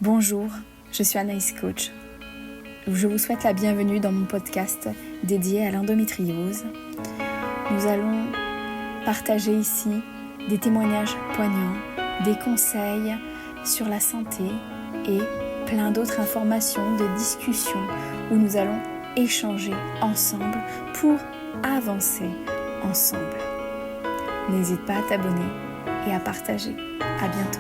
Bonjour, je suis Anaïs Coach. Je vous souhaite la bienvenue dans mon podcast dédié à l'endométriose. Nous allons partager ici des témoignages poignants, des conseils sur la santé et plein d'autres informations de discussion où nous allons échanger ensemble pour avancer ensemble. N'hésite pas à t'abonner et à partager. À bientôt.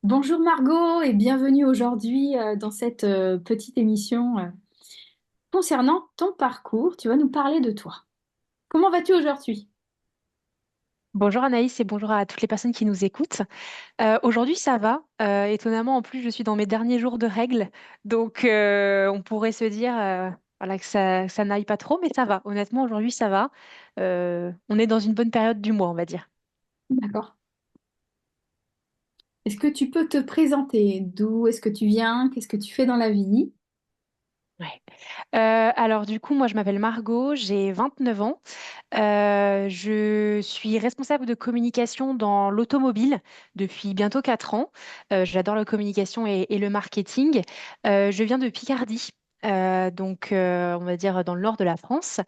Bonjour Margot et bienvenue aujourd'hui dans cette petite émission concernant ton parcours. Tu vas nous parler de toi. Comment vas-tu aujourd'hui? Bonjour Anaïs et bonjour à toutes les personnes qui nous écoutent. Aujourd'hui, ça va. Étonnamment, en plus, je suis dans mes derniers jours de règles. Donc, on pourrait se dire voilà, que ça n'aille pas trop, mais ça va. Honnêtement, aujourd'hui, ça va. On est dans une bonne période du mois, on va dire. D'accord. Est-ce que tu peux te présenter? D'où est-ce que tu viens? Qu'est-ce que tu fais dans la vie? Ouais. Alors, du coup, moi, je m'appelle Margot, j'ai 29 ans. Je suis responsable de communication dans l'automobile depuis bientôt 4 ans. J'adore la communication et le marketing. Je viens de Picardie. On va dire dans le nord de la France.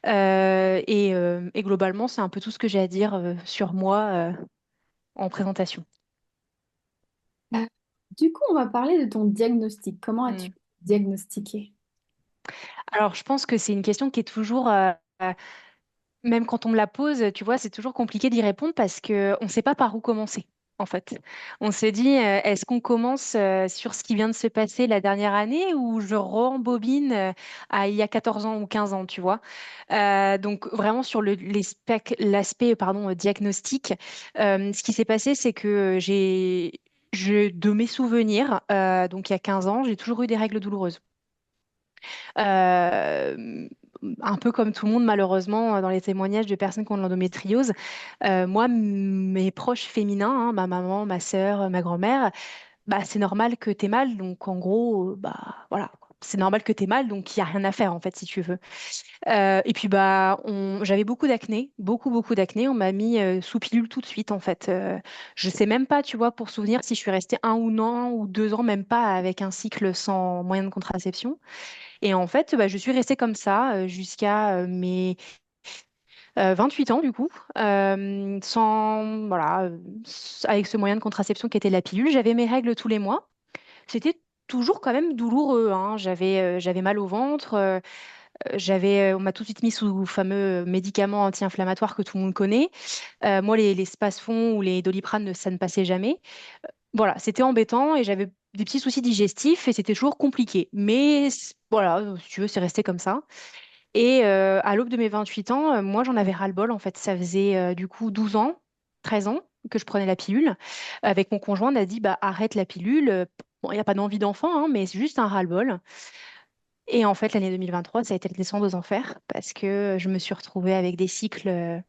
Et globalement, c'est un peu tout ce que j'ai à dire sur moi en présentation. Euh, du coup, on va parler de ton diagnostic. Comment as-tu Hmm. diagnostiqué? Alors, je pense que c'est une question qui est toujours, même quand on me la pose, tu vois, c'est toujours compliqué d'y répondre parce qu'on ne sait pas par où commencer, en fait. On se dit, est-ce qu'on commence sur ce qui vient de se passer la dernière année ou je rembobine à il y a 14 ans ou 15 ans, tu vois? Donc, vraiment sur l'aspect diagnostic, ce qui s'est passé, c'est que de mes souvenirs, donc il y a 15 ans, j'ai toujours eu des règles douloureuses. Euh, un peu comme tout le monde, malheureusement, dans les témoignages de personnes qui ont de l'endométriose. Moi, mes proches féminins, hein, ma maman, ma sœur, ma grand-mère, bah, c'est normal que t'aies mal. Donc, en gros, bah, voilà. C'est normal que t'aies mal, donc il n'y a rien à faire, en fait, si tu veux. Et puis, bah, j'avais beaucoup d'acné, beaucoup, beaucoup d'acné. On m'a mis sous pilule tout de suite, en fait. Je sais même pas, tu vois, pour souvenir si je suis restée 1 ou 2 ans, même pas avec un cycle sans moyen de contraception. Et en fait, bah, je suis restée comme ça jusqu'à mes 28 ans, du coup, voilà, avec ce moyen de contraception qui était la pilule. J'avais mes règles tous les mois. C'était toujours quand même douloureux, hein. J'avais mal au ventre. On m'a tout de suite mis sous le fameux médicament anti-inflammatoire que tout le monde connaît. Moi, les Spasfon ou les Doliprane, ça ne passait jamais. Voilà, c'était embêtant et j'avais des petits soucis digestifs et c'était toujours compliqué. Mais voilà, si tu veux, c'est resté comme ça. Et à l'aube de mes 28 ans, moi, j'en avais ras-le-bol. En fait, ça faisait du coup 12 ans, 13 ans que je prenais la pilule. Avec mon conjoint, on a dit, bah, arrête la pilule. Bon, il n'y a pas d'envie d'enfant, hein, mais c'est juste un ras-le-bol. Et en fait, l'année 2023, ça a été le descente aux enfers parce que je me suis retrouvée avec des cycles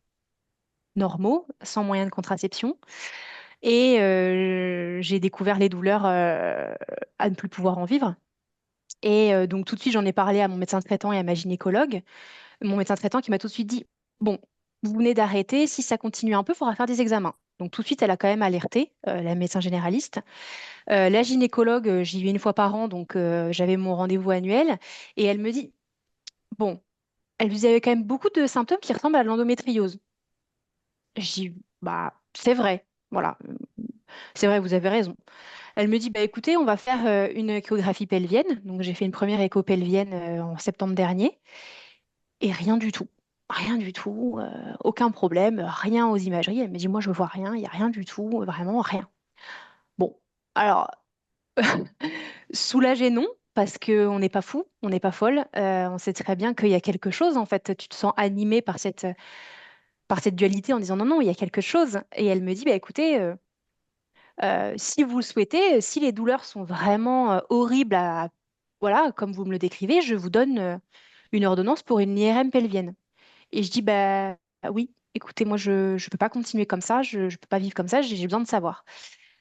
normaux, sans moyen de contraception. Et j'ai découvert les douleurs à ne plus pouvoir en vivre. Et donc tout de suite, j'en ai parlé à mon médecin traitant et à ma gynécologue. Mon médecin traitant qui m'a tout de suite dit, bon, vous venez d'arrêter, si ça continue un peu, il faudra faire des examens. Donc tout de suite, elle a quand même alerté la médecin généraliste. La gynécologue, j'y vais 1 fois par an, donc j'avais mon rendez-vous annuel. Et elle me dit, bon, elle vous avait quand même beaucoup de symptômes qui ressemblent à l'endométriose. J'ai dit, bah, c'est vrai, voilà, c'est vrai, vous avez raison. Elle me dit, bah écoutez, on va faire une échographie pelvienne. Donc j'ai fait une première écho pelvienne en septembre dernier et rien du tout. Rien du tout, aucun problème, rien aux imageries. Elle me dit, moi je vois rien, il n'y a rien du tout, vraiment rien. Bon, alors, soulagée non, parce qu'on n'est pas fou, on n'est pas folle. On sait très bien qu'il y a quelque chose, en fait. Tu te sens animée par cette dualité en disant, non, non, il y a quelque chose. Et elle me dit, bah écoutez, si vous le souhaitez, si les douleurs sont vraiment horribles, voilà, comme vous me le décrivez, je vous donne une ordonnance pour une IRM pelvienne. Et je dis, bah oui, écoutez, moi, je ne peux pas continuer comme ça, je ne peux pas vivre comme ça, j'ai besoin de savoir.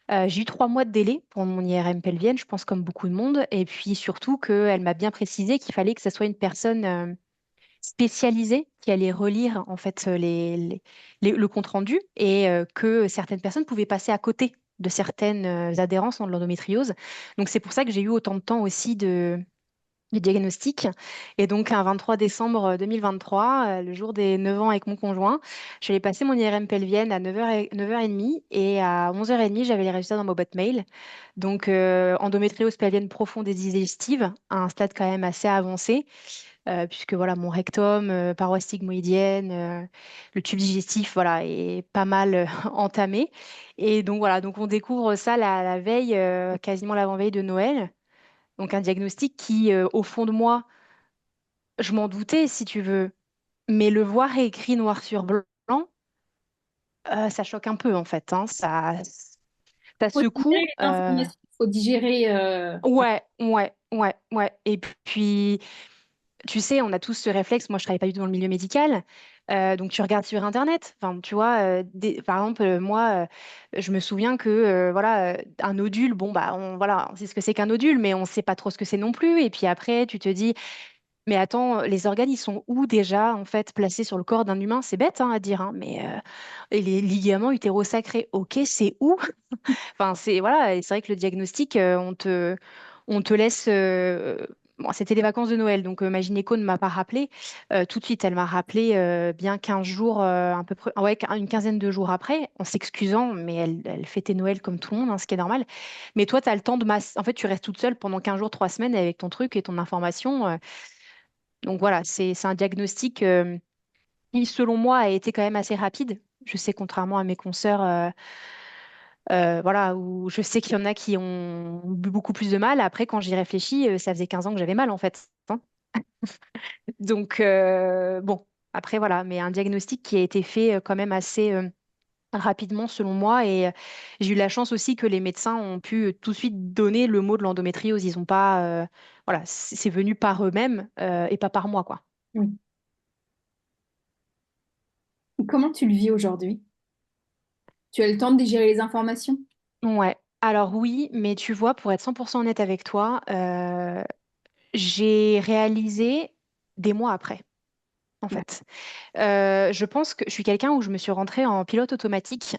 J'ai eu 3 mois de délai pour mon IRM pelvienne, je pense comme beaucoup de monde, et puis surtout qu'elle m'a bien précisé qu'il fallait que ce soit une personne spécialisée qui allait relire en fait le compte rendu et que certaines personnes pouvaient passer à côté de certaines adhérences en l'endométriose. Donc c'est pour ça que j'ai eu autant de temps aussi du diagnostic. Et donc, un 23 décembre 2023, le jour des 9 ans avec mon conjoint, je vais passer mon IRM pelvienne à 9h30 et à 11h30, j'avais les résultats dans ma boîte mail. Donc, endométriose pelvienne profonde et digestive, à un stade quand même assez avancé, puisque voilà, mon rectum, paroi sigmoïdienne, le tube digestif, voilà, est pas mal entamé. Et donc, voilà, donc on découvre ça la veille, quasiment l'avant-veille de Noël. Donc un diagnostic qui, au fond de moi, je m'en doutais, si tu veux, mais le voir écrit noir sur blanc, ça choque un peu en fait, hein. Ça Faut digérer secoue. les informations, faut digérer. Ouais, ouais, ouais, ouais. Et puis, tu sais, on a tous ce réflexe. Moi, je travaille pas du tout dans le milieu médical. Donc, tu regardes sur Internet. Enfin, tu vois, par exemple, moi, je me souviens que, voilà, un nodule, bon, bah, voilà, on sait ce que c'est qu'un nodule, mais on sait pas trop ce que c'est non plus. Et puis après, tu te dis, mais attends, les organes, ils sont où déjà, en fait, placés sur le corps d'un humain? C'est bête, hein, à dire, hein, mais et les ligaments utérosacrés, ok, c'est où? Enfin, c'est voilà, et c'est vrai que le diagnostic, on te laisse. Bon, c'était les vacances de Noël, donc ma gynéco ne m'a pas rappelé tout de suite. Elle m'a rappelé bien 15 jours, à peu près, ouais, une quinzaine de jours après, en s'excusant, mais elle fêtait Noël comme tout le monde, hein, ce qui est normal. Mais toi, tu as le temps de masse. En fait, tu restes toute seule pendant 15 jours, 3 semaines avec ton truc et ton information. Donc voilà, c'est un diagnostic qui, selon moi, a été quand même assez rapide. Je sais, contrairement à mes consoeurs, voilà, où je sais qu'il y en a qui ont eu beaucoup plus de mal. Après, quand j'y réfléchis, ça faisait 15 ans que j'avais mal, en fait, hein. Donc, bon, après, voilà, mais un diagnostic qui a été fait quand même assez rapidement, selon moi. Et j'ai eu la chance aussi que les médecins ont pu tout de suite donner le mot de l'endométriose. Ils ont pas, voilà, c'est venu par eux-mêmes et pas par moi, quoi. Oui. Comment tu le vis aujourd'hui? Tu as le temps de digérer les informations? Ouais. Alors oui, mais tu vois, pour être 100% honnête avec toi, j'ai réalisé des mois après, en fait. Je pense que je suis quelqu'un où je me suis rentrée en pilote automatique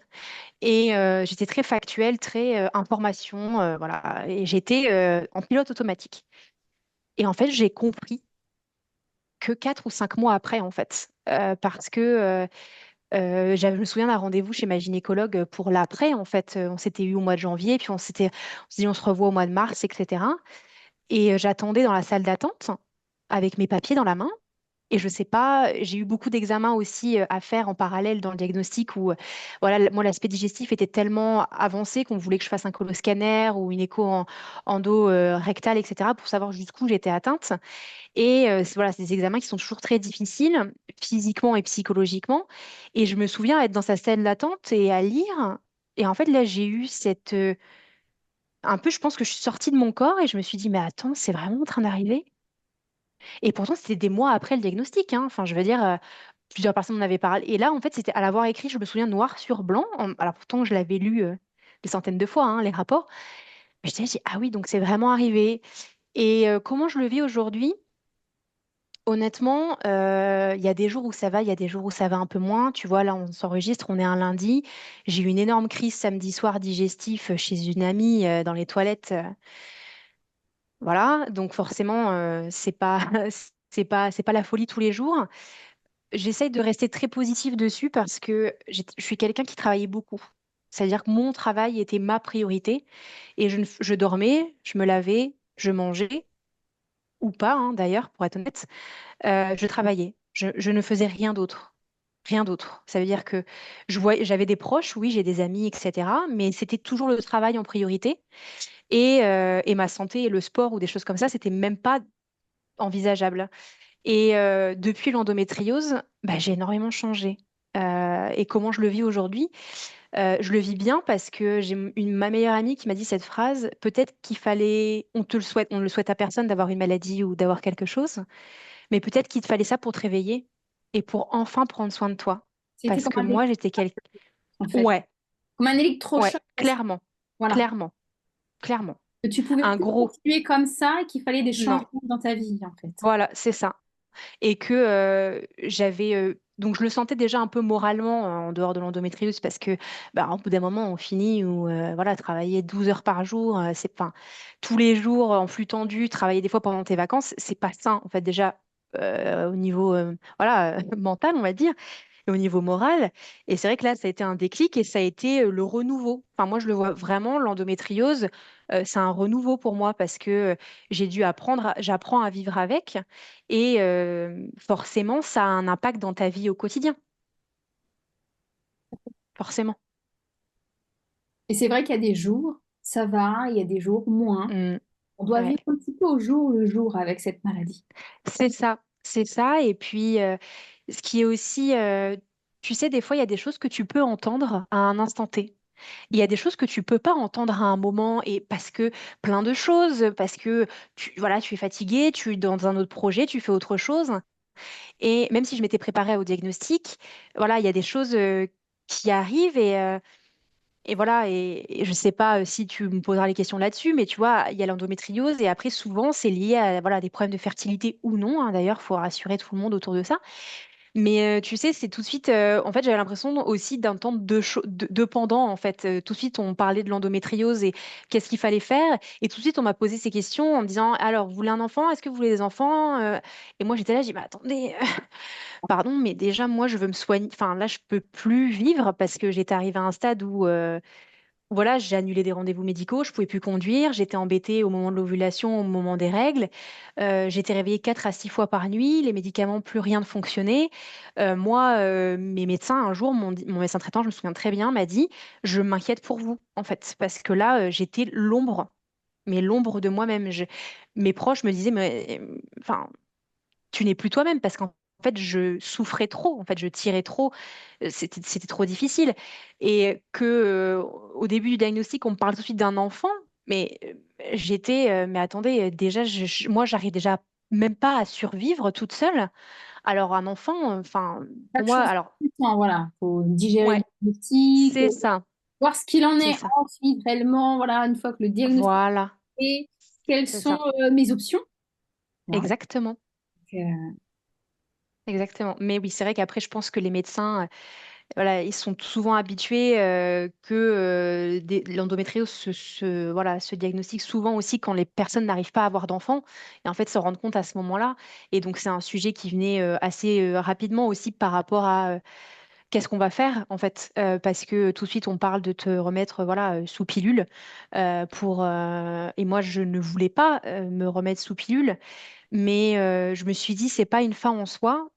et j'étais très factuelle, très information, voilà. Et j'étais en pilote automatique. Et en fait, j'ai compris que 4 ou 5 mois après, en fait, parce que je me souviens d'un rendez-vous chez ma gynécologue pour l'après, en fait. On s'était eu au mois de janvier, puis on s'est dit on se revoit au mois de mars, etc. Et j'attendais dans la salle d'attente avec mes papiers dans la main. Et je sais pas, j'ai eu beaucoup d'examens aussi à faire en parallèle dans le diagnostic où, voilà, moi, l'aspect digestif était tellement avancé qu'on voulait que je fasse un coloscanner ou une écho endo rectale, etc., pour savoir jusqu'où j'étais atteinte. Et voilà, c'est des examens qui sont toujours très difficiles, physiquement et psychologiquement. Et je me souviens être dans sa salle d'attente et à lire. Et en fait, là, j'ai eu un peu, je pense que je suis sortie de mon corps et je me suis dit, mais attends, c'est vraiment en train d'arriver? Et pourtant, c'était des mois après le diagnostic, hein. Enfin, je veux dire, plusieurs personnes en avaient parlé. Et là, en fait, c'était à l'avoir écrit, je me souviens, noir sur blanc. Alors pourtant, je l'avais lu des centaines de fois, hein, les rapports. Mais je me dit, ah oui, donc c'est vraiment arrivé. Et comment je le vis aujourd'hui? Honnêtement, il y a des jours où ça va, il y a des jours où ça va un peu moins. Tu vois, là, on s'enregistre, on est un lundi. J'ai eu une énorme crise samedi soir digestif chez une amie dans les toilettes. Voilà, donc forcément, c'est pas, c'est pas la folie tous les jours. J'essaye de rester très positive dessus parce que je suis quelqu'un qui travaillait beaucoup. C'est-à-dire que mon travail était ma priorité et je dormais, je me lavais, je mangeais, ou pas, hein, d'ailleurs, pour être honnête. Je travaillais. Je ne faisais rien d'autre. Rien d'autre. Ça veut dire que j'avais des proches, oui, j'ai des amis, etc. Mais c'était toujours le travail en priorité. Et ma santé et le sport ou des choses comme ça, c'était même pas envisageable. Et depuis l'endométriose, bah, j'ai énormément changé. Et comment je le vis aujourd'hui? Je le vis bien parce que j'ai ma meilleure amie qui m'a dit cette phrase, peut-être qu'il fallait, on te le souhaite, on ne le souhaite à personne d'avoir une maladie ou d'avoir quelque chose, mais peut-être qu'il te fallait ça pour te réveiller et pour enfin prendre soin de toi. C'était Parce comme que un moi, j'étais quelqu'un... en fait. Ouais, Comme un ouais, électrochoc. clairement, Voilà. clairement, clairement. Que tu pouvais Un plus gros continuer comme ça et qu'il fallait des non. changements dans ta vie, en fait. Voilà, c'est ça. et que donc je le sentais déjà un peu moralement en dehors de l'endométriose parce que bah, au bout d'un moment on finit ou voilà, travailler 12 heures par jour, c'est pas tous les jours en flux tendu, travailler des fois pendant tes vacances, c'est pas sain en fait déjà au niveau voilà mental on va dire et au niveau moral. Et c'est vrai que là, ça a été un déclic et ça a été le renouveau. Enfin, moi, je le vois vraiment, l'endométriose, c'est un renouveau pour moi parce que j'ai dû apprendre, j'apprends à vivre avec et forcément, ça a un impact dans ta vie au quotidien, forcément. Et c'est vrai qu'il y a des jours, ça va, il y a des jours moins. Mm, On doit ouais. vivre un petit peu au jour le jour avec cette maladie. C'est ça, c'est ça. Et puis, ce qui est aussi, tu sais, des fois, il y a des choses que tu peux entendre à un instant T. Il y a des choses que tu peux pas entendre à un moment et parce que plein de choses, parce que voilà, tu es fatigué, tu es dans un autre projet, tu fais autre chose. Et même si je m'étais préparée au diagnostic, voilà, il y a des choses qui arrivent et voilà, et je sais pas si tu me poseras les questions là-dessus, mais tu vois, il y a l'endométriose et après souvent c'est lié à voilà, des problèmes de fertilité ou non, hein, d'ailleurs, il faut rassurer tout le monde autour de ça. Mais tu sais, c'est tout de suite. En fait, j'avais l'impression aussi d'entendre deux pendants. En fait, tout de suite, on parlait de l'endométriose et qu'est-ce qu'il fallait faire. Et tout de suite, on m'a posé ces questions en me disant, alors, vous voulez un enfant? Est-ce que vous voulez des enfants? Et moi, j'étais là, j'ai dit, bah, attendez, pardon, mais déjà, moi, je veux me soigner. Enfin, là, je peux plus vivre parce que j'étais arrivée à un stade où voilà, j'ai annulé des rendez-vous médicaux, je pouvais plus conduire, j'étais embêtée au moment de l'ovulation, au moment des règles. J'étais réveillée 4 à 6 fois par nuit, les médicaments, plus rien ne fonctionnait. Moi, mes médecins, un jour, mon médecin traitant, je me souviens très bien, m'a dit, je m'inquiète pour vous, en fait, parce que là, j'étais l'ombre, mais l'ombre de moi-même. Mes proches me disaient, mais enfin, tu n'es plus toi-même parce qu'en fait, je souffrais trop, en fait, je tirais trop, c'était trop difficile. Et que au début du diagnostic, on me parle tout de suite d'un enfant, mais mais attendez, déjà, moi, j'arrive déjà même pas à survivre toute seule. Alors, un enfant, enfin, pour Chaque moi, chose alors, prend du temps, voilà. Faut digérer le ouais, diagnostic, c'est ça, voir ce qu'il en c'est est ça, ensuite réellement, voilà, une fois que le diagnostic voilà, est fait, quelles c'est sont ça, mes options? Voilà. exactement. Donc, Exactement. Mais oui, c'est vrai qu'après, je pense que les médecins, voilà, ils sont souvent habitués que l'endométriose voilà, se diagnostique souvent aussi quand les personnes n'arrivent pas à avoir d'enfants et en fait se rendre compte à ce moment-là. Et donc c'est un sujet qui venait assez rapidement aussi par rapport à qu'est-ce qu'on va faire en fait, parce que tout de suite on parle de te remettre voilà sous pilule et moi je ne voulais pas me remettre sous pilule, mais je me suis dit c'est pas une fin en soi.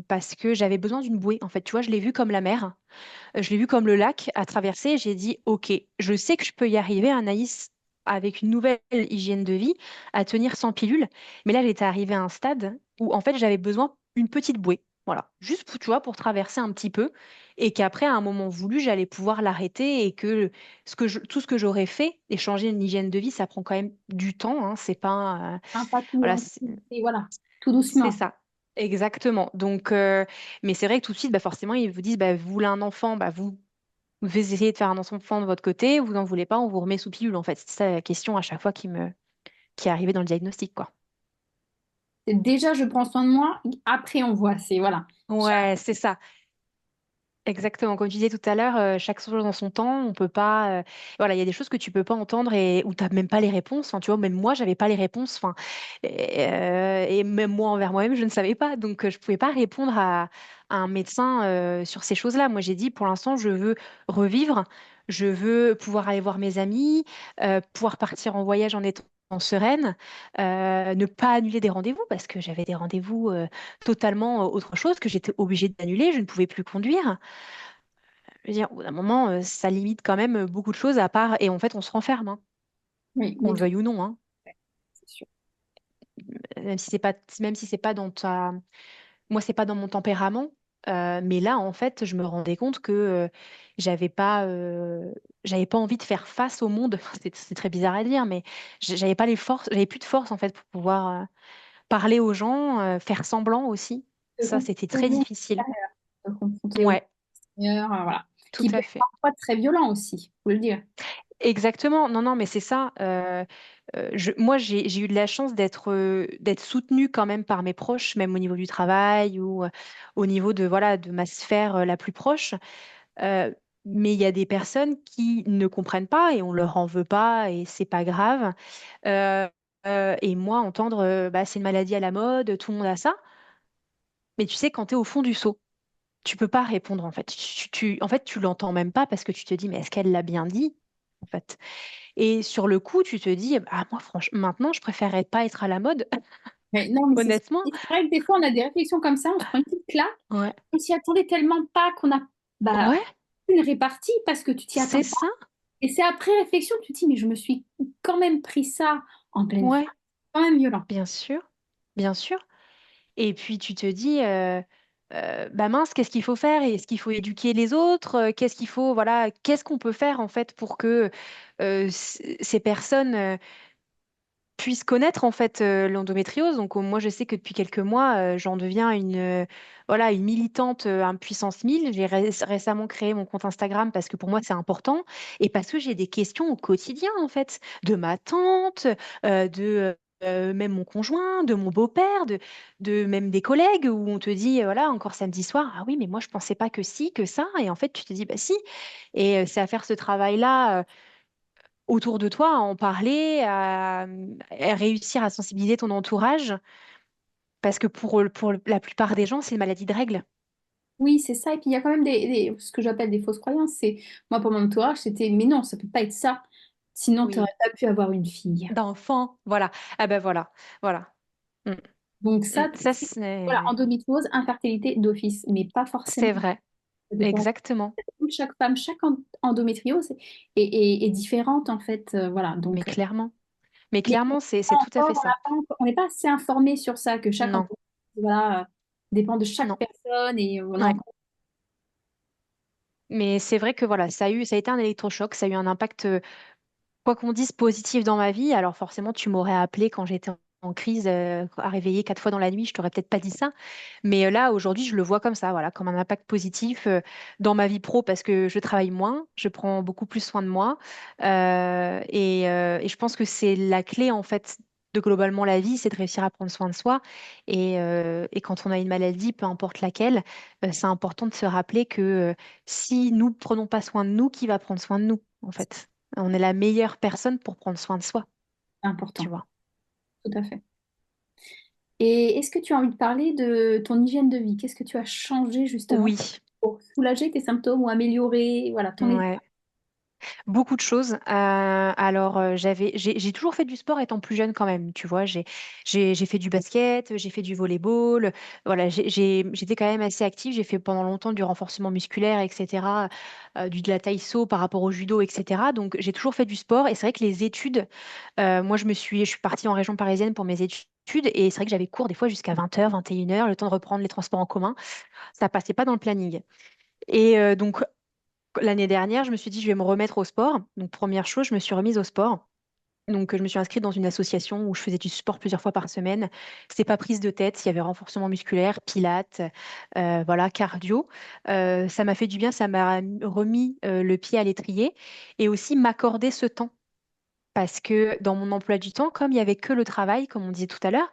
Parce que j'avais besoin d'une bouée. En fait, tu vois, je l'ai vu comme la mer. Je l'ai vu comme le lac à traverser. J'ai dit, OK, je sais que je peux y arriver, Anaïs, avec une nouvelle hygiène de vie, à tenir sans pilule. Mais là, j'étais arrivée à un stade où, en fait, j'avais besoin d'une petite bouée. Voilà, juste pour, tu vois, pour traverser un petit peu. Et qu'après, à un moment voulu, j'allais pouvoir l'arrêter et que, tout ce que j'aurais fait, et changer une hygiène de vie, ça prend quand même du temps. Hein, c'est pas, pas tout, voilà, et voilà, tout c'est doucement. ça. Exactement. Donc, mais c'est vrai que tout de suite, bah, forcément, ils vous disent, bah, vous voulez un enfant, bah, vous essayez de faire un enfant de votre côté, vous n'en voulez pas, on vous remet sous pilule, en fait. C'est ça la question à chaque fois qui est arrivée dans le diagnostic, quoi. C'est déjà, je prends soin de moi, après on voit, c'est voilà. Ouais, c'est ça. Exactement, comme tu disais tout à l'heure, chaque chose dans son temps, on peut pas. Voilà, il y a des choses que tu peux pas entendre et où tu n'as même pas les réponses. Enfin, tu vois, même moi, j'avais pas les réponses. Enfin, et même moi envers moi-même, je ne savais pas. Donc, je pouvais pas répondre à un médecin sur ces choses-là. Moi, j'ai dit, pour l'instant, je veux revivre, je veux pouvoir aller voir mes amis, pouvoir partir en voyage en étant sereine, ne pas annuler des rendez-vous parce que j'avais des rendez-vous totalement autre chose que j'étais obligée d'annuler. Je ne pouvais plus conduire. Je veux dire, au bout d'un moment, ça limite quand même beaucoup de choses à part. Et en fait, on se renferme, hein, Oui, qu'on mais le tout, veuille ou non. Hein. c'est sûr. Même si c'est pas dans ta. Moi, c'est pas dans mon tempérament. Mais là, en fait, je me rendais compte que j'avais pas, euh, j'avais pas envie de faire face au monde. C'est très bizarre à dire, mais j'avais pas les forces, j'avais plus de force en fait pour pouvoir parler aux gens, faire semblant aussi. Se Ça, confronter c'était au très monde difficile. extérieur, se confronter au monde Ouais, extérieur, voilà. tout Qui peut à être fait. parfois très violent aussi, faut le dire. Exactement. Non, non, mais c'est ça. Moi, j'ai eu de la chance d'être soutenue quand même par mes proches, même au niveau du travail ou au niveau de, voilà, de ma sphère la plus proche. Euh, mais il y a des personnes qui ne comprennent pas et on leur en veut pas et c'est pas grave. Euh, et moi, entendre, bah, c'est une maladie à la mode, tout le monde a ça. Mais tu sais, quand tu es au fond du seau, tu peux pas répondre en fait. En fait, tu l'entends même pas parce que tu te dis, mais est-ce qu'elle l'a bien dit? En fait. Et sur le coup, tu te dis, ah, moi, franchement, maintenant, je préférerais pas être à la mode, Mais non, mais honnêtement. c'est vrai que des fois, on a des réflexions comme ça, on se prend une petite claque, Ouais. on s'y attendait tellement pas qu'on a bah, Ouais, une répartie parce que tu t'y attends c'est pas. ça. Et c'est après réflexion que tu te dis, mais je me suis quand même pris ça en pleine face, Ouais, quand même violent. bien sûr. Bien sûr. Et puis, tu te dis, bah mince, qu'est-ce qu'il faut faire? Est-ce qu'il faut éduquer les autres? Qu'est-ce qu'il faut, voilà, qu'est-ce qu'on peut faire en fait pour que ces personnes puissent connaître en fait l'endométriose. Donc moi je sais que depuis quelques mois j'en deviens voilà une militante à puissance 1000. J'ai récemment créé mon compte Instagram parce que pour moi c'est important et parce que j'ai des questions au quotidien en fait de ma tante, de même mon conjoint, de mon beau-père, de même des collègues où on te dit voilà encore samedi soir ah oui mais moi je pensais pas que si que ça et en fait tu te dis bah si et c'est à faire ce travail-là autour de toi, à en parler, à réussir à sensibiliser ton entourage, parce que pour la plupart des gens, c'est une maladie de règles. Oui, c'est ça. Et puis il y a quand même ce que j'appelle des fausses croyances. C'est moi pour mon entourage, c'était mais non, ça peut pas être ça. Sinon, tu Oui. n'aurais pas pu avoir une fille. D'enfants, voilà. Ah ben voilà, voilà. Mm. Donc ça, Ça, voilà, c'est endométriose, infertilité d'office, mais pas forcément. c'est vrai. Ça dépend Exactement. de chaque femme, chaque endométriose est différente en fait. Voilà. Mais Donc, clairement. Mais mais clairement, c'est pas tout à encore, fait ça. on n'est pas assez informé sur ça que chaque Non, endométriose, voilà, dépend de chaque non. personne et Ouais. voilà. Mais c'est vrai que voilà, ça a été un électrochoc, ça a eu un impact quoi qu'on dise positif dans ma vie, alors forcément, tu m'aurais appelé quand j'étais en crise, à réveiller 4 fois dans la nuit, je t'aurais peut-être pas dit ça. Mais là, aujourd'hui, je le vois comme ça, voilà, comme un impact positif dans ma vie pro parce que je travaille moins, je prends beaucoup plus soin de moi. Et je pense que c'est la clé, en fait, de globalement la vie, c'est de réussir à prendre soin de soi. Et quand on a une maladie, peu importe laquelle, c'est important de se rappeler que si nous prenons pas soin de nous, qui va prendre soin de nous, en fait? On est la meilleure personne pour prendre soin de soi, C'est tu important, vois. tout à fait. Et est-ce que tu as envie de parler de ton hygiène de vie? Qu'est-ce que tu as changé justement Oui, pour soulager tes symptômes ou améliorer, voilà, ton état? ouais. Beaucoup de choses. Alors, j'ai toujours fait du sport étant plus jeune quand même, tu vois. J'ai fait du basket, j'ai fait du volleyball. Voilà, j'étais quand même assez active. J'ai fait pendant longtemps du renforcement musculaire, etc. De la taïso par rapport au judo, etc. Donc, j'ai toujours fait du sport. Et c'est vrai que les études, moi, je suis partie en région parisienne pour mes études. Et c'est vrai que j'avais cours des fois jusqu'à 20h, 21h, le temps de reprendre les transports en commun. Ça passait pas dans le planning. Et donc, l'année dernière, je me suis dit, je vais me remettre au sport. Donc, première chose, je me suis remise au sport. Donc, je me suis inscrite dans une association où je faisais du sport plusieurs fois par semaine. C'est pas prise de tête. Il y avait renforcement musculaire, pilates, voilà, cardio. Ça m'a fait du bien. Ça m'a remis le pied à l'étrier et aussi m'accorder ce temps. Parce que dans mon emploi du temps, comme il y avait que le travail, comme on disait tout à l'heure,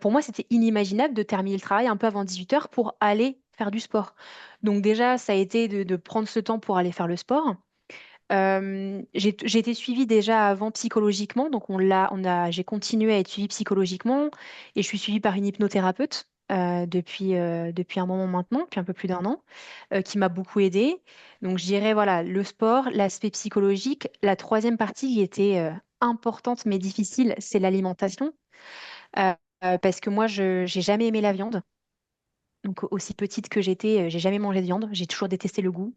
pour moi, c'était inimaginable de terminer le travail un peu avant 18h pour aller faire du sport. Donc déjà, ça a été de prendre ce temps pour aller faire le sport. J'ai été suivie déjà avant psychologiquement, donc j'ai continué à être suivie psychologiquement et je suis suivie par une hypnothérapeute depuis un moment maintenant, depuis un peu plus d'1 an, qui m'a beaucoup aidée. Donc je dirais voilà le sport, l'aspect psychologique. La troisième partie qui était importante mais difficile, c'est l'alimentation. Euh, Parce que moi, je j'ai jamais aimé la viande. Donc, aussi petite que j'étais, j'ai jamais mangé de viande. J'ai toujours détesté le goût.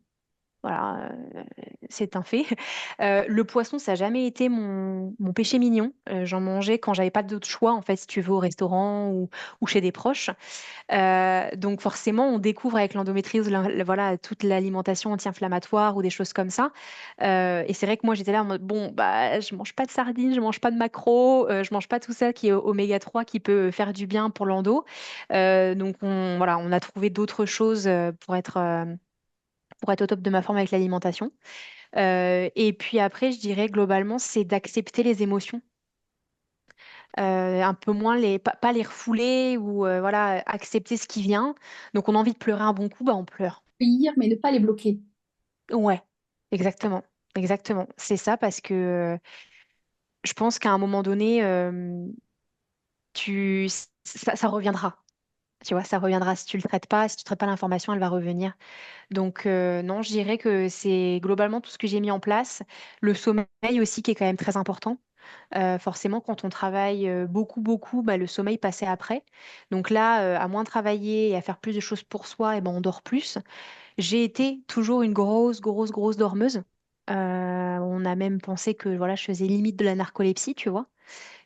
Voilà, c'est un fait. Le poisson, ça n'a jamais été mon péché mignon. J'en mangeais quand j'avais pas d'autre choix, en fait, si tu veux, au restaurant ou chez des proches. Donc forcément, on découvre avec l'endométriose, voilà, toute l'alimentation anti-inflammatoire ou des choses comme ça. Et c'est vrai que moi, j'étais là en mode, bon, bah, je mange pas de sardines, je mange pas de maquereau, je mange pas tout ça qui est oméga 3 qui peut faire du bien pour l'endo. Donc voilà, on a trouvé d'autres choses pour être au top de ma forme avec l'alimentation. Et puis après, je dirais globalement, c'est d'accepter les émotions. Un peu moins pas les refouler ou voilà, accepter ce qui vient. Donc on a envie de pleurer un bon coup, bah on pleure. Accueillir, mais ne pas les bloquer. Ouais, exactement. Exactement. C'est ça parce que je pense qu'à un moment donné, tu, ça reviendra. Tu vois, ça reviendra si tu le traites pas. Si tu traites pas l'information, elle va revenir. Donc non, je dirais que c'est globalement tout ce que j'ai mis en place. Le sommeil aussi qui est quand même très important. Forcément, quand on travaille beaucoup, beaucoup, bah, le sommeil passait après. Donc là, à moins travailler et à faire plus de choses pour soi, et ben, on dort plus. J'ai été toujours une grosse, grosse, grosse dormeuse. On a même pensé que voilà, je faisais limite de la narcolepsie, tu vois.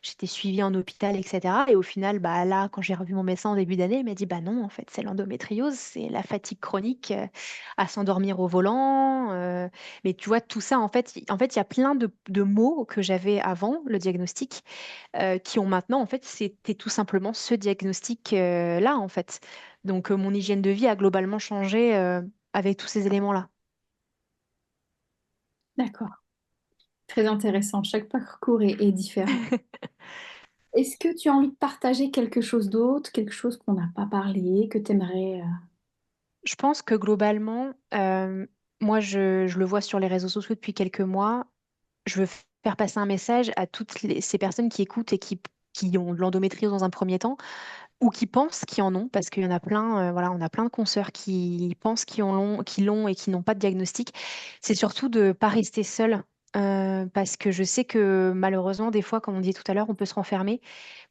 J'étais suivie en hôpital, etc. Et au final, bah là, quand j'ai revu mon médecin en début d'année, il m'a dit, bah non, en fait, c'est l'endométriose, c'est la fatigue chronique à s'endormir au volant. Mais tu vois, tout ça, en fait, il y a plein de mots que j'avais avant le diagnostic qui ont maintenant, en fait, c'était tout simplement ce diagnostic-là, en fait. Donc, mon hygiène de vie a globalement changé avec tous ces éléments-là. D'accord. Très intéressant. Chaque parcours est différent. Est-ce que tu as envie de partager quelque chose d'autre, quelque chose qu'on n'a pas parlé, que tu aimerais... Je pense que globalement, moi, je le vois sur les réseaux sociaux depuis quelques mois. Je veux faire passer un message à toutes ces personnes qui écoutent et qui ont de l'endométriose dans un premier temps ou qui pensent qu'ils en ont, parce qu'il y en a plein, voilà, on a plein de consoeurs qui pensent qu'ils l'ont et qui n'ont pas de diagnostic. C'est surtout de ne pas rester seul. Parce que je sais que malheureusement, des fois, comme on dit tout à l'heure, on peut se renfermer.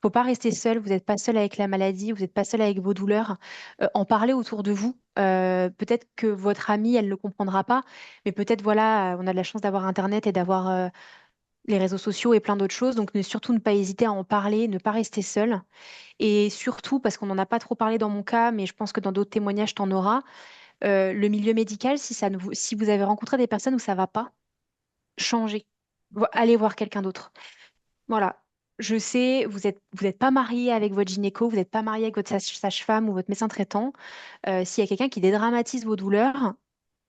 Faut pas rester seul. Vous n'êtes pas seul avec la maladie, vous n'êtes pas seul avec vos douleurs. En parler autour de vous. Peut-être que votre amie, elle ne le comprendra pas, mais peut-être, voilà, on a de la chance d'avoir Internet et d'avoir les réseaux sociaux et plein d'autres choses. Donc, surtout ne pas hésiter à en parler, ne pas rester seul. Et surtout, parce qu'on n'en a pas trop parlé dans mon cas, mais je pense que dans d'autres témoignages, tu en auras, le milieu médical, si vous avez rencontré des personnes où ça va pas, changez. Allez voir quelqu'un d'autre. Voilà. Je sais, vous êtes pas marié avec votre gynéco, vous n'êtes pas marié avec votre sage-femme ou votre médecin traitant. S'il y a quelqu'un qui dédramatise vos douleurs,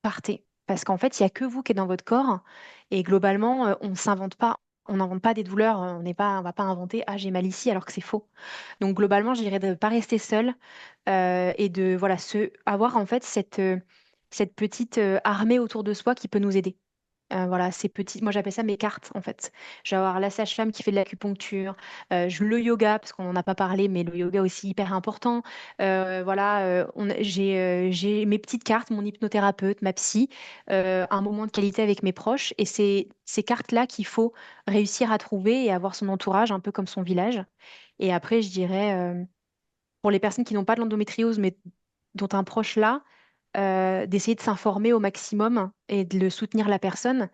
partez. Parce qu'en fait, il n'y a que vous qui êtes dans votre corps. Et globalement, on s'invente pas. On n'invente pas des douleurs. On va pas inventer, ah, j'ai mal ici, alors que c'est faux. Donc, globalement, je dirais de ne pas rester seul et de voilà, avoir en fait cette petite armée autour de soi qui peut nous aider. Voilà, ces petites, moi j'appelle ça mes cartes en fait. Je vais avoir la sage-femme qui fait de l'acupuncture, le yoga, parce qu'on n'en a pas parlé, mais le yoga aussi hyper important. Voilà, j'ai mes petites cartes, mon hypnothérapeute, ma psy, un moment de qualité avec mes proches. Et c'est ces cartes-là qu'il faut réussir à trouver et avoir son entourage, un peu comme son village. Et après, je dirais, pour les personnes qui n'ont pas de l'endométriose, mais dont un proche là, d'essayer de s'informer au maximum et de le soutenir la personne.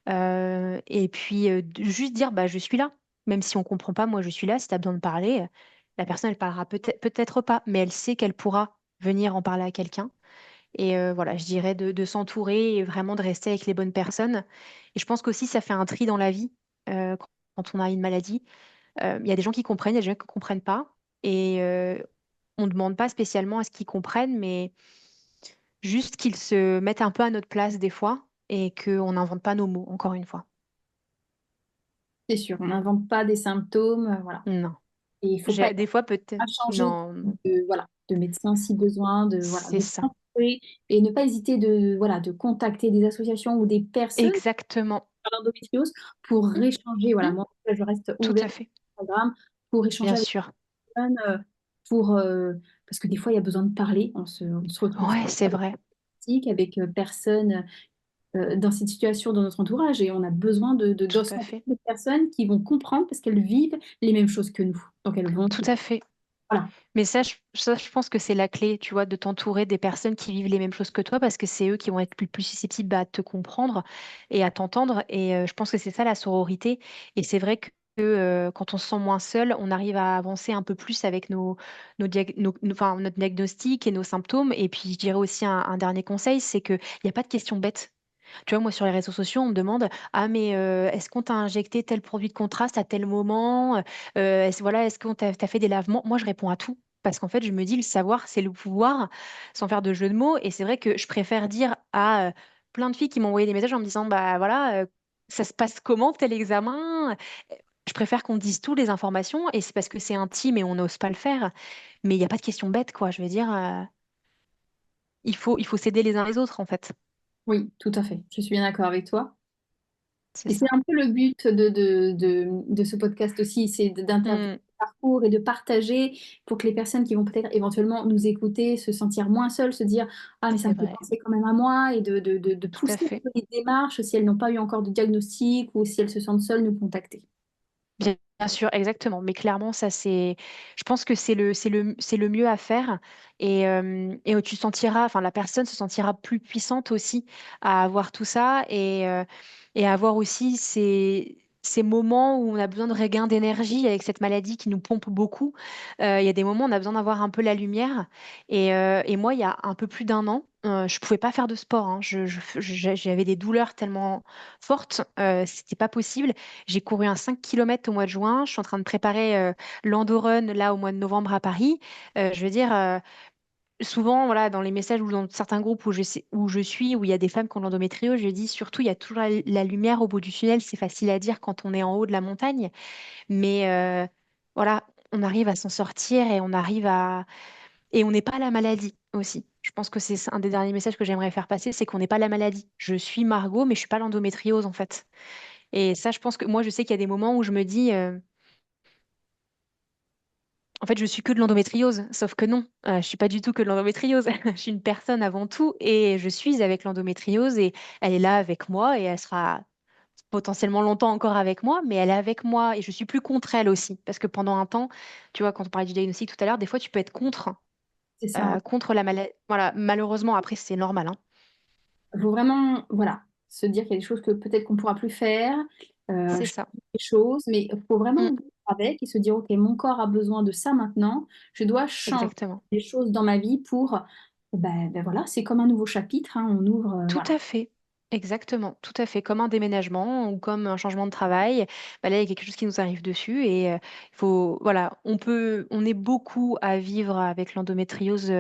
Et puis, juste dire, bah, je suis là. Même si on comprend pas, moi, je suis là. Si tu as besoin de parler, la personne, elle parlera peut-être pas, mais elle sait qu'elle pourra venir en parler à quelqu'un. Et voilà, je dirais de s'entourer et vraiment de rester avec les bonnes personnes. Et je pense qu'aussi, ça fait un tri dans la vie quand on a une maladie. Il y a des gens qui comprennent, il y a des gens qui ne comprennent pas. Et on ne demande pas spécialement à ce qu'ils comprennent, mais juste qu'ils se mettent un peu à notre place des fois et qu'on n'invente pas nos mots, encore une fois. C'est sûr, on n'invente pas des symptômes, voilà. Non. Et il faut pas Des fois, peut-être. changer Non, non. voilà, de médecin si besoin, voilà, C'est de ça. s'entourer et ne pas hésiter voilà, de contacter des associations ou des personnes Exactement. à l'endométriose pour Mm, échanger. Voilà, mm, moi, je reste tout à ouverte fait. au programme pour échanger Bien avec sûr. les personnes, pour, parce que des fois, il y a besoin de parler. On se retrouve Ouais, c'est vrai. avec personnes dans cette situation dans notre entourage et on a besoin Tout de à s'entourer fait. de personnes qui vont comprendre parce qu'elles vivent les mêmes choses que nous. Donc elles vont, Tout à fait. voilà, Mais ça, je pense que c'est la clé, tu vois, de t'entourer des personnes qui vivent les mêmes choses que toi, parce que c'est eux qui vont être plus susceptibles bah, à te comprendre et à t'entendre. Et je pense que c'est ça la sororité. Et c'est vrai que quand on se sent moins seul, on arrive à avancer un peu plus avec enfin, notre diagnostic et nos symptômes. Et puis, je dirais aussi un dernier conseil, c'est qu'il n'y a pas de questions bêtes. Tu vois, moi, sur les réseaux sociaux, on me demande, ah, mais est-ce qu'on t'a injecté tel produit de contraste à tel moment? Voilà, est-ce qu'on t'a fait des lavements? Moi, je réponds à tout. parce qu'en fait, je me dis, le savoir, c'est le pouvoir, sans faire de jeu de mots. Et c'est vrai que je préfère dire à plein de filles qui m'ont envoyé des messages en me disant, bah voilà, ça se passe comment tel examen? Je préfère qu'on dise toutes les informations et c'est parce que c'est intime et on n'ose pas le faire. Mais il n'y a pas de question bête, quoi. Je veux dire, il faut s'aider les uns les autres, en fait. Oui, tout à fait. Je suis bien d'accord avec toi. C'est Et c'est ça. un peu le but de ce podcast aussi, c'est d'interviewer Mm, le parcours et de partager pour que les personnes qui vont peut-être éventuellement nous écouter se sentir moins seules, se dire, ah mais ça c'est me fait vrai. penser quand même à moi, et de Tout à pousser un fait. peu les démarches si elles n'ont pas eu encore de diagnostic ou si elles se sentent seules, nous contacter. Bien sûr, exactement. Mais clairement, ça, je pense que c'est le mieux à faire. Et où tu sentiras, enfin, la personne se sentira plus puissante aussi à avoir tout ça et à avoir aussi ces moments où on a besoin de regain d'énergie avec cette maladie qui nous pompe beaucoup. Il y a des moments où on a besoin d'avoir un peu la lumière. Et moi, il y a un peu plus d'un an, je pouvais pas faire de sport, hein. J'avais des douleurs tellement fortes, c'était pas possible. J'ai couru un 5 km au mois de juin. Je suis en train de préparer l'Endorun là au mois de novembre à Paris. Je veux dire, souvent, voilà, dans les messages ou dans certains groupes où je suis, où il y a des femmes qui ont l'endométriose, je dis surtout, il y a toujours la lumière au bout du tunnel. C'est facile à dire quand on est en haut de la montagne. Mais voilà, on arrive à s'en sortir et on arrive à... Et on n'est pas la maladie aussi. Je pense que c'est un des derniers messages que j'aimerais faire passer, c'est qu'on n'est pas la maladie. Je suis Margot, mais je suis pas l'endométriose en fait. Et ça, je pense que moi, je sais qu'il y a des moments où je me dis, en fait, je suis que de l'endométriose, sauf que non, je suis pas du tout que de l'endométriose. Je suis une personne avant tout et je suis avec l'endométriose et elle est là avec moi et elle sera potentiellement longtemps encore avec moi, mais elle est avec moi et je suis plus contre elle aussi. Parce que pendant un temps, tu vois, quand on parlait du diagnostic tout à l'heure, des fois, tu peux être C'est ça. contre la maladie. Voilà, malheureusement, après, c'est normal, hein. Il faut vraiment, voilà, se dire qu'il y a des choses que peut-être qu'on ne pourra plus faire, C'est changer ça. des choses, mais il faut vraiment Mm, vivre avec et se dire, OK, mon corps a besoin de ça maintenant, je dois changer exactement. des choses dans ma vie pour, ben voilà, c'est comme un nouveau chapitre, hein, on ouvre, Tout voilà. à fait. Exactement, tout à fait. Comme un déménagement ou comme un changement de travail, bah là, il y a quelque chose qui nous arrive dessus et il faut, voilà, on est beaucoup à vivre avec l'endométriose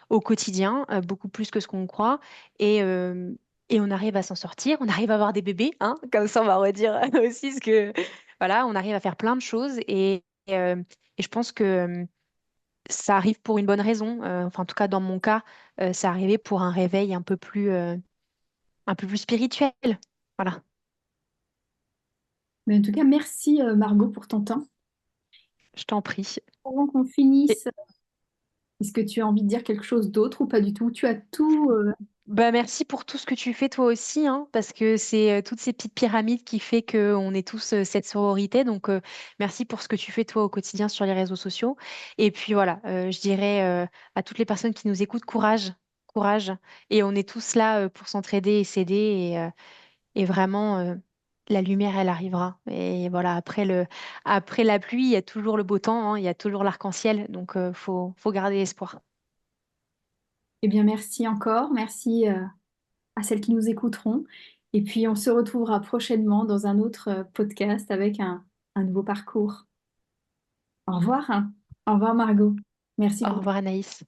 au quotidien, beaucoup plus que ce qu'on croit et, euh, et on arrive à s'en sortir, on arrive à avoir des bébés, hein, comme ça on va redire aussi ce que, voilà, on arrive à faire plein de choses et je pense que ça arrive pour une bonne raison. Enfin, en tout cas, dans mon cas, ça arrivait pour un réveil un peu plus spirituel. Voilà, Mais en tout cas, merci Margot pour ton temps. je t'en prie. Avant qu'on Et- finisse, est-ce que tu as envie de dire quelque chose d'autre ou pas du tout? Tu as tout. Bah, merci pour tout ce que tu fais toi aussi, hein, parce que c'est toutes ces petites pyramides qui fait qu'on est tous cette sororité. Donc, merci pour ce que tu fais toi au quotidien sur les réseaux sociaux. Et puis voilà, je dirais à toutes les personnes qui nous écoutent, courage, courage. Et on est tous là pour s'entraider et s'aider. Et vraiment, la lumière, elle arrivera. Et voilà, après la pluie, il y a toujours le beau temps, hein, il y a toujours l'arc-en-ciel. Donc, faut garder espoir. Eh bien, merci encore. Merci à celles qui nous écouteront. Et puis, on se retrouvera prochainement dans un autre podcast avec un nouveau parcours. Au revoir, hein. Au revoir, Margot. Merci Au pour revoir, Anaïs.